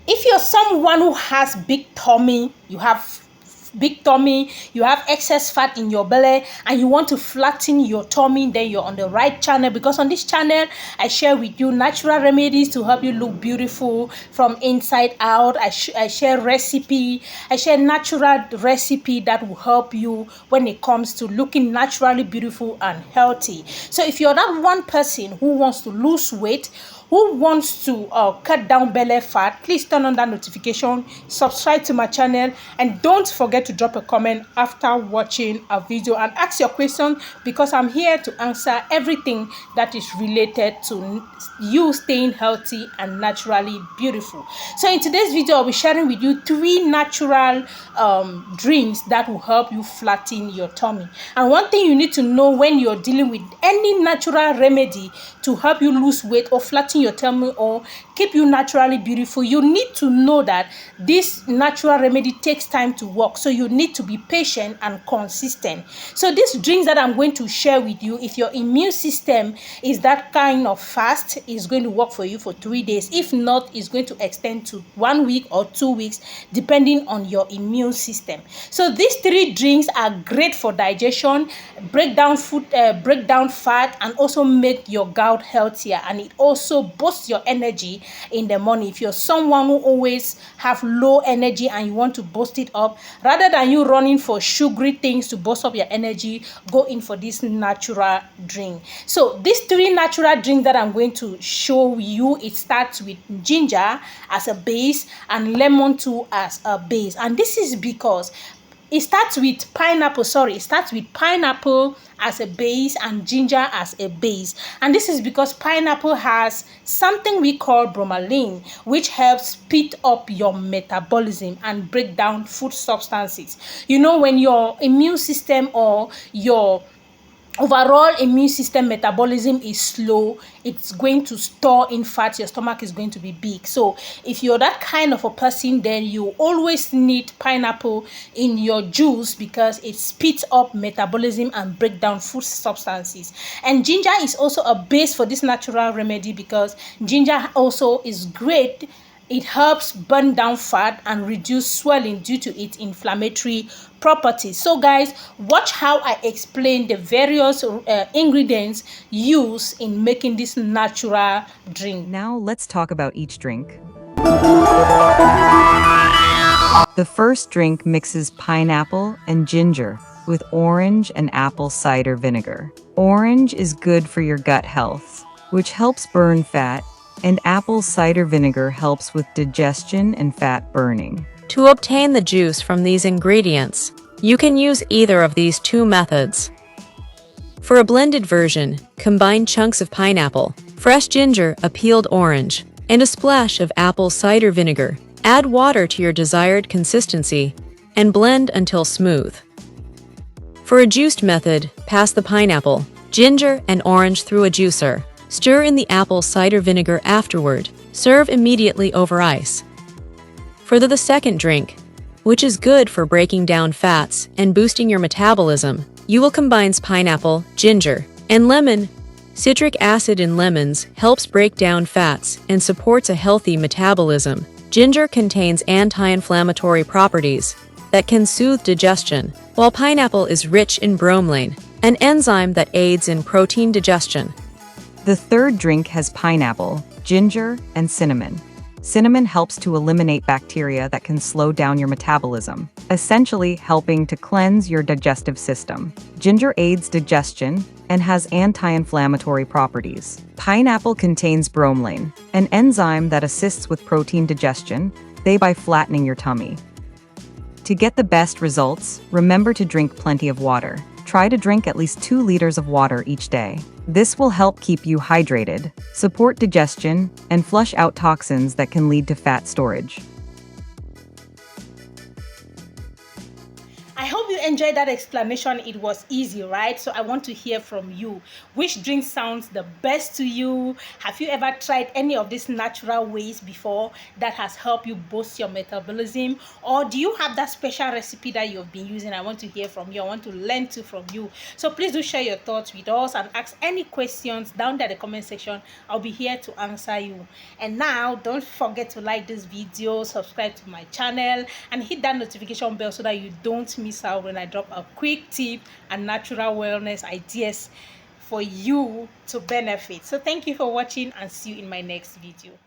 If you're someone who has big tummy, you have excess fat in your belly, and you want to flatten your tummy, then you're on the right channel, because on this channel I share with you natural remedies to help you look beautiful from inside out. I share I share natural recipe that will help you when it comes to looking naturally beautiful and healthy. So if you're that one person who wants to lose weight, who wants to cut down belly fat, please turn on that notification, subscribe to my channel, and don't forget to drop a comment after watching a video and ask your question, because I'm here to answer everything that is related to you staying healthy and naturally beautiful. So in today's video, I'll be sharing with you 3 natural drinks that will help you flatten your tummy. And one thing you need to know when you're dealing with any natural remedy to help you lose weight or flatten your tummy or keep you naturally beautiful, you need to know that this natural remedy takes time to work. So you need to be patient and consistent. So these drinks that I'm going to share with you, if your immune system is that kind of fast, is going to work for you for 3 days. If not, it's going to extend to 1 week or 2 weeks, depending on your immune system. So these 3 drinks are great for digestion, break down fat, and also make your gut healthier. And it also boosts your energy in the morning. If you're someone who always have low energy and you want to boost it up, rather than you running for sugary things to boost up your energy, go in for this natural drink. So these 3 natural drinks that I'm going to show you, it starts with ginger as a base and lemon too as a base. And this is because it starts with pineapple as a base and ginger as a base. And this is because pineapple has something we call bromelain, which helps speed up your metabolism and break down food substances. You know, when your immune system or your overall immune system metabolism is slow, it's going to store in fat. Your stomach is going to be big. So if you're that kind of a person, then you always need pineapple in your juice, because it speeds up metabolism and break down food substances. And ginger is also a base for this natural remedy, because ginger also is great. It helps burn down fat and reduce swelling due to its inflammatory properties. So guys, watch how I explain the various ingredients used in making this natural drink. Now let's talk about each drink. The first drink mixes pineapple and ginger with orange and apple cider vinegar. Orange is good for your gut health, which helps burn fat, and apple cider vinegar helps with digestion and fat burning. To obtain the juice from these ingredients, you can use either of these 2 methods. For a blended version, combine chunks of pineapple, fresh ginger, a peeled orange, and a splash of apple cider vinegar. Add water to your desired consistency and blend until smooth. For a juiced method, pass the pineapple, ginger, and orange through a juicer. Stir in the apple cider vinegar afterward. Serve immediately over ice. For the second drink, which is good for breaking down fats and boosting your metabolism, you will combine pineapple, ginger, and lemon. Citric acid in lemons helps break down fats and supports a healthy metabolism. Ginger contains anti-inflammatory properties that can soothe digestion, while pineapple is rich in bromelain, an enzyme that aids in protein digestion. The third drink has pineapple, ginger, and cinnamon. Cinnamon helps to eliminate bacteria that can slow down your metabolism, essentially helping to cleanse your digestive system. Ginger aids digestion and has anti-inflammatory properties. Pineapple contains bromelain, an enzyme that assists with protein digestion, thereby flattening your tummy. To get the best results, remember to drink plenty of water. Try to drink at least 2 liters of water each day. This will help keep you hydrated, support digestion, and flush out toxins that can lead to fat storage. I hope you enjoyed that explanation? It was easy, right? So I want to hear from you. Which drink sounds the best to you? Have you ever tried any of these natural ways before that has helped you boost your metabolism? Or do you have that special recipe that you've been using? I want to hear from you. I want to learn too from you. So please do share your thoughts with us and ask any questions down there in the comment section. I'll be here to answer you. And now, don't forget to like this video, subscribe to my channel, and hit that notification bell so that you don't miss out when I drop a quick tip and natural wellness ideas for you to benefit. So thank you for watching, and see you in my next video.